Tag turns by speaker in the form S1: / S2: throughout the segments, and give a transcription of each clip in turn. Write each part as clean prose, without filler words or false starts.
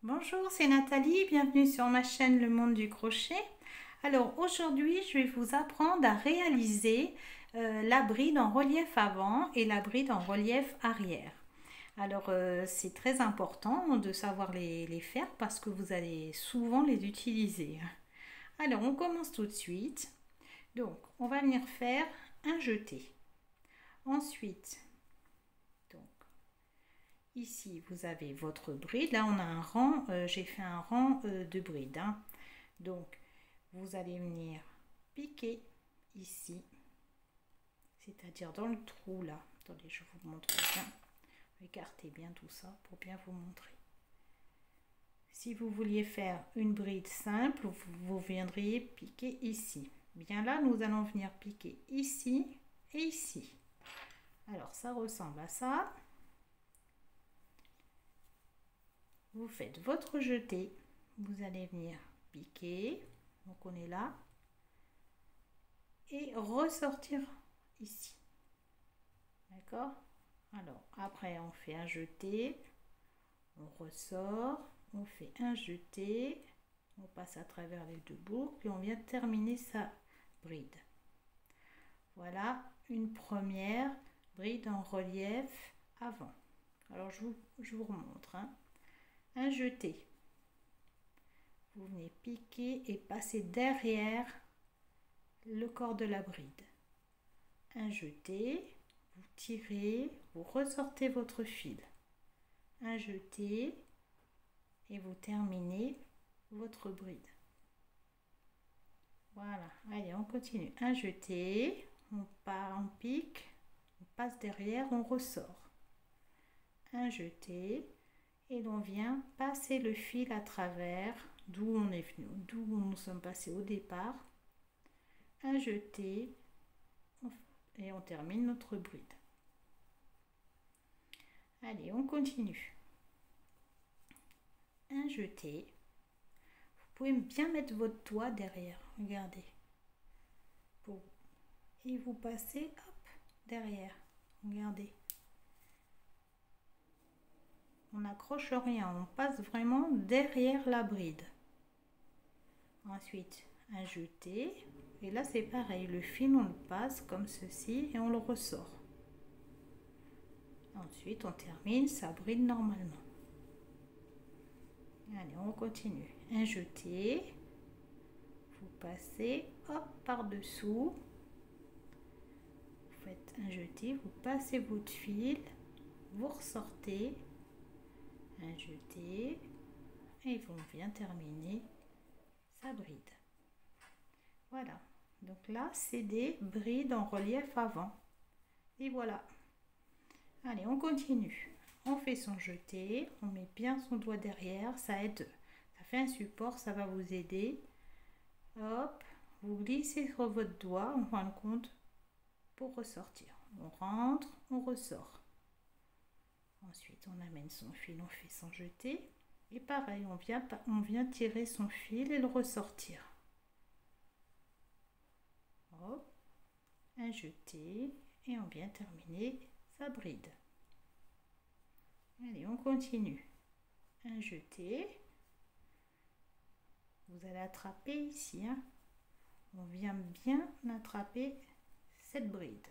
S1: Bonjour, c'est Nathalie, bienvenue sur ma chaîne Le Monde du Crochet. Alors aujourd'hui, je vais vous apprendre à réaliser la bride en relief avant et la bride en relief arrière. Alors c'est très important de savoir les faire parce que vous allez souvent les utiliser. Alors on commence tout de suite. Donc on va venir faire un jeté. Ensuite, ici, vous avez votre bride. Là, on a un rang. J'ai fait un rang de brides. Donc, vous allez venir piquer ici, c'est-à-dire dans le trou là. Attendez, je vous montre bien. Écartez bien tout ça pour bien vous montrer. Si vous vouliez faire une bride simple, vous viendriez piquer ici. Bien là, nous allons venir piquer ici et ici. Alors, ça ressemble à ça. Vous faites votre jeté, vous allez venir piquer, donc on est là, et ressortir ici. D'accord? Alors après on fait un jeté, on ressort, on fait un jeté, on passe à travers les deux boucles, puis on vient terminer sa bride. Voilà une première bride en relief avant. Alors je vous remontre. Un jeté, vous venez piquer et passer derrière le corps de la bride. Un jeté, vous tirez, vous ressortez votre fil. Un jeté et vous terminez votre bride. Voilà, allez, on continue. Un jeté, on part, on pique, on passe derrière, on ressort. Un jeté, et l'on vient passer le fil à travers d'où on est venu, d'où nous sommes passés au départ. Un jeté et on termine notre bride. Allez, on continue. Un jeté. Vous pouvez bien mettre votre doigt derrière, regardez. Et vous passez, hop, derrière, regardez. On n'accroche rien, on passe vraiment derrière la bride. Ensuite, un jeté. Et là, c'est pareil. Le fil, on le passe comme ceci et on le ressort. Ensuite, on termine sa bride normalement. Allez, on continue. Un jeté. Vous passez, hop, par-dessous. Vous faites un jeté, vous passez votre fil. Vous ressortez. Un jeté et on vient terminer sa bride. Voilà, donc là c'est des brides en relief avant et voilà. Allez, on continue, on fait son jeté, on met bien son doigt derrière, ça aide, ça fait un support, ça va vous aider. Hop, vous glissez sur votre doigt en fin de compte pour ressortir. On rentre, on ressort. Ensuite, on amène son fil, on fait son jeté. Et pareil, on vient tirer son fil et le ressortir. Hop, un jeté et on vient terminer sa bride. Allez, on continue. Un jeté. Vous allez attraper ici. On vient bien attraper cette bride.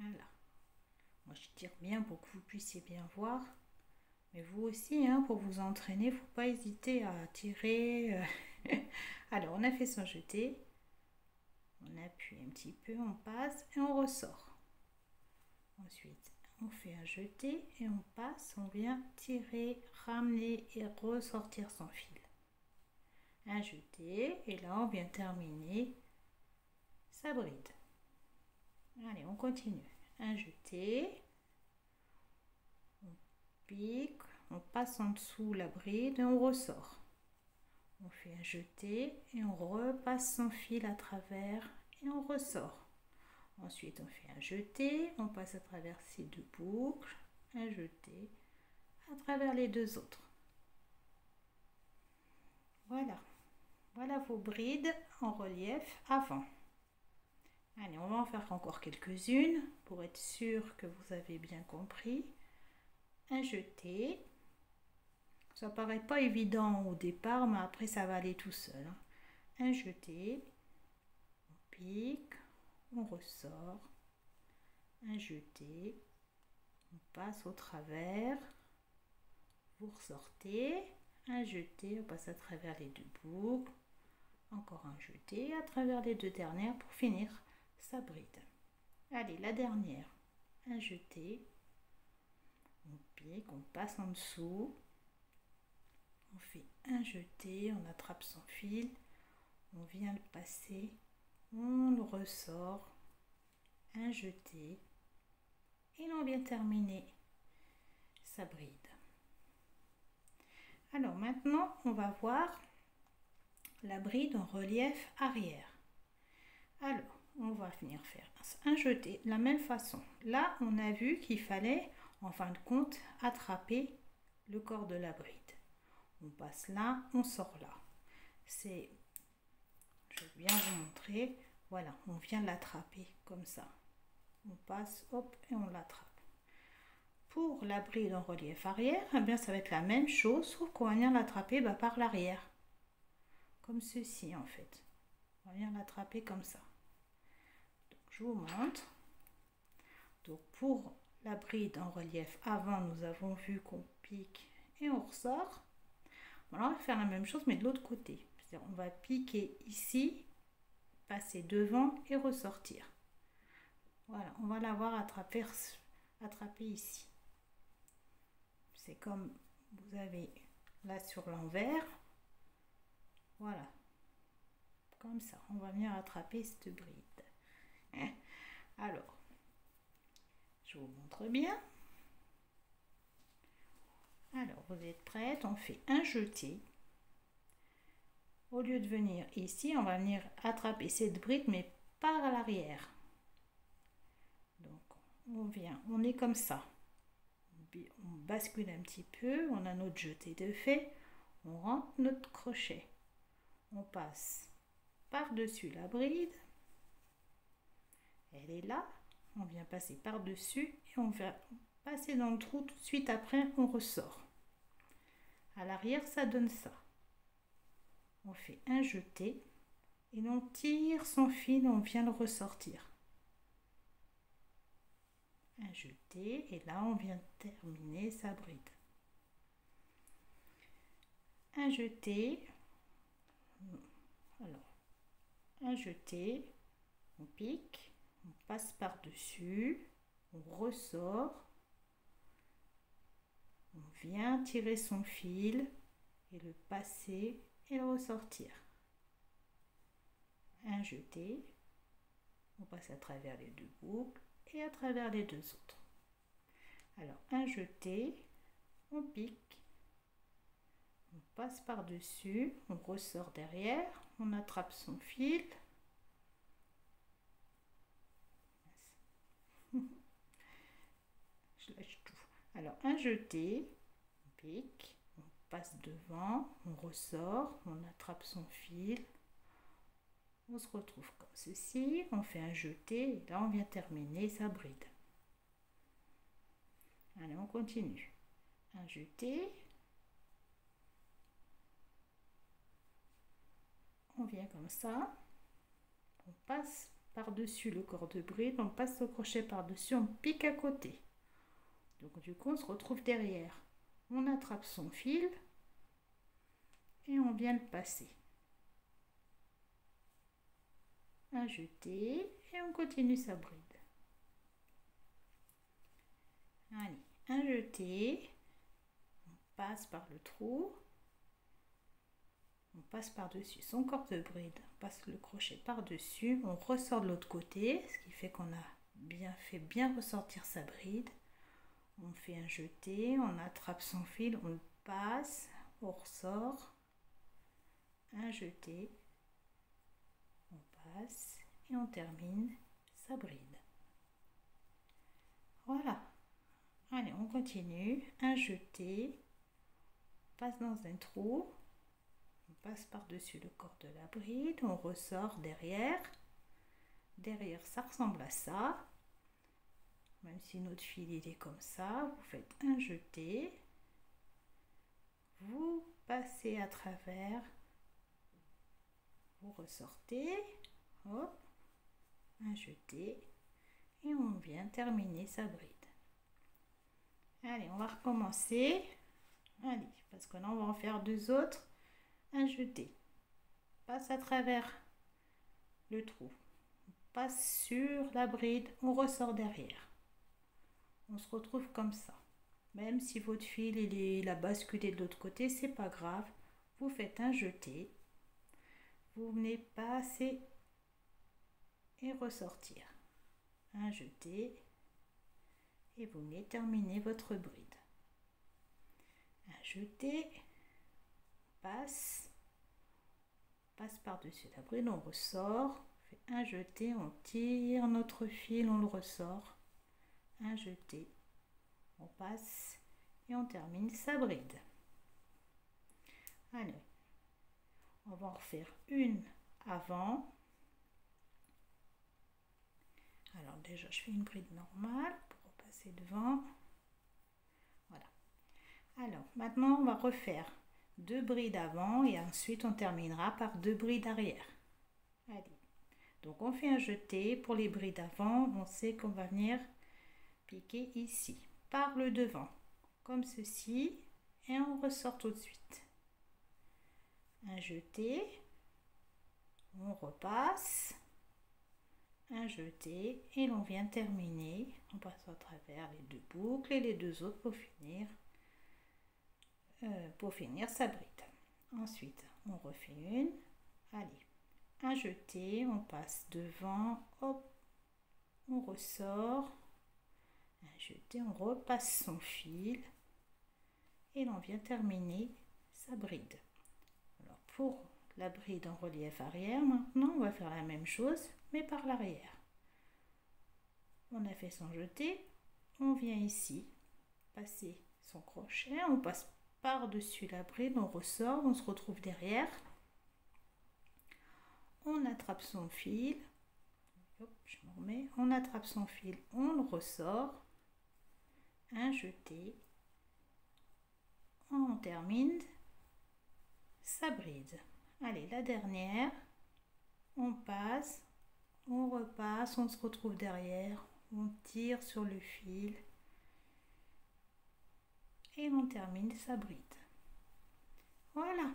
S1: Voilà. Moi, je tire bien pour que vous puissiez bien voir. Mais vous aussi, pour vous entraîner, il ne faut pas hésiter à tirer. Alors, on a fait son jeté. On appuie un petit peu, on passe et on ressort. Ensuite, on fait un jeté et on passe. On vient tirer, ramener et ressortir son fil. Un jeté et là, on vient terminer sa bride. Allez, on continue. Un jeté, on pique, on passe en dessous la bride et on ressort. On fait un jeté et on repasse son fil à travers et on ressort. Ensuite, on fait un jeté, on passe à travers ces deux boucles, un jeté à travers les deux autres. Voilà, voilà vos brides en relief avant. Allez, on va en faire encore quelques-unes pour être sûr que vous avez bien compris. un jeté. Ça paraît pas évident au départ, mais après ça va aller tout seul, hein. Un jeté, on pique, on ressort, un jeté, on passe au travers, vous ressortez, un jeté, on passe à travers les deux boucles, encore un jeté à travers les deux dernières pour finir sa bride. Allez, la dernière, un jeté, on pique, on passe en dessous, on fait un jeté, on attrape son fil, on vient le passer, on le ressort, un jeté, et l'on vient terminer sa bride. Alors maintenant, on va voir la bride en relief arrière. Alors, on va venir faire un jeté de la même façon. Là, on a vu qu'il fallait, en fin de compte, attraper le corps de la bride. On passe là, on sort là. C'est, je vais bien vous montrer. Voilà, on vient l'attraper comme ça. On passe, hop, et on l'attrape. Pour la bride en relief arrière, eh bien, ça va être la même chose, sauf qu'on va venir l'attraper par l'arrière. Comme ceci, en fait. On va venir l'attraper comme ça. Donc, je vous montre. Donc, pour la bride en relief avant, nous avons vu qu'on pique et on ressort. Voilà, on va faire la même chose, mais de l'autre côté. C'est-à-dire, on va piquer ici, passer devant et ressortir. Voilà, on va l'avoir attrapé ici. C'est comme vous avez là sur l'envers. Voilà. Comme ça, on va venir attraper cette bride. Alors, je vous montre bien. Alors, vous êtes prête? On fait un jeté. Au lieu de venir ici, on va venir attraper cette bride, mais par l'arrière. Donc, on vient, on est comme ça. On bascule un petit peu, on a notre jeté de fait, on rentre notre crochet. On passe par-dessus la bride. Elle est là. On vient passer par-dessus et on va passer dans le trou tout de suite après, on ressort. À l'arrière, ça donne ça. On fait un jeté et on tire son fil, on vient le ressortir. Un jeté et là, on vient terminer sa bride. Un jeté. Alors, un jeté, on pique, on passe par-dessus, on ressort, on vient tirer son fil et le passer et le ressortir. Un jeté, on passe à travers les deux boucles et à travers les deux autres. Alors, un jeté, on pique, on passe par-dessus, on ressort derrière, on attrape son fil. Je lâche tout. Alors, un jeté, on pique, on passe devant, on ressort, on attrape son fil. On se retrouve comme ceci, on fait un jeté et là on vient terminer sa bride. Allez, on continue. Un jeté. On vient comme ça. On passe par-dessus le corps de bride, on passe le crochet par-dessus, on pique à côté. Donc du coup, on se retrouve derrière. On attrape son fil et on vient le passer. Un jeté et on continue sa bride. Allez, un jeté, on passe par le trou, on passe par-dessus son corps de bride, on passe le crochet par-dessus, on ressort de l'autre côté, ce qui fait qu'on a bien ressortir sa bride. On fait un jeté, on attrape son fil, on le passe, on ressort, un jeté, on passe et on termine sa bride. Voilà. Allez, on continue. Un jeté, on passe dans un trou, on passe par-dessus le corps de la bride, on ressort derrière. Derrière, ça ressemble à ça. Même si notre fil il est comme ça, vous faites un jeté, vous passez à travers, vous ressortez, hop, un jeté et on vient terminer sa bride. Allez, on va recommencer. Allez, parce que là on va en faire deux autres. Un jeté, passe à travers le trou, on passe sur la bride, on ressort derrière. On se retrouve comme ça. Même si votre fil il a basculé de l'autre côté, c'est pas grave. Vous faites un jeté, vous venez passer et ressortir. Un jeté et vous venez terminer votre bride. Un jeté, passe par-dessus la bride, on ressort, on fait un jeté, on tire notre fil, on le ressort, un jeté, on passe et on termine sa bride. Allez, on va en refaire une avant. Alors déjà je fais une bride normale pour passer devant. Voilà. Alors maintenant on va refaire deux brides avant et ensuite on terminera par deux brides arrière. Allez, donc on fait un jeté pour les brides avant. On sait qu'on va venir piquer ici par le devant comme ceci et on ressort tout de suite. Un jeté, on repasse, un jeté et l'on vient terminer. On passe à travers les deux boucles et les deux autres pour finir sa bride. Ensuite on refait une. Allez, un jeté, on passe devant, hop, on ressort, un jeté, on repasse son fil et l'on vient terminer sa bride. Alors pour la bride en relief arrière, maintenant on va faire la même chose mais par l'arrière. On a fait son jeté, on vient ici passer son crochet, on passe par-dessus la bride, on ressort, on se retrouve derrière, on attrape son fil, hop, je me remets, on attrape son fil, on le ressort, un jeté, on termine sa bride. Allez, la dernière, on passe, on repasse, on se retrouve derrière, on tire sur le fil et on termine sa bride. Voilà.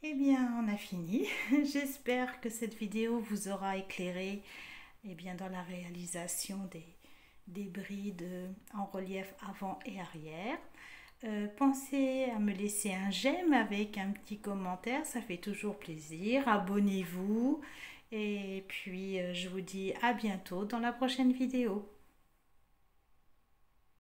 S1: Eh bien, on a fini. J'espère que cette vidéo vous aura éclairé dans la réalisation des brides en relief avant et arrière. Pensez à me laisser un j'aime avec un petit commentaire, ça fait toujours plaisir. Abonnez-vous et puis je vous dis à bientôt dans la prochaine vidéo.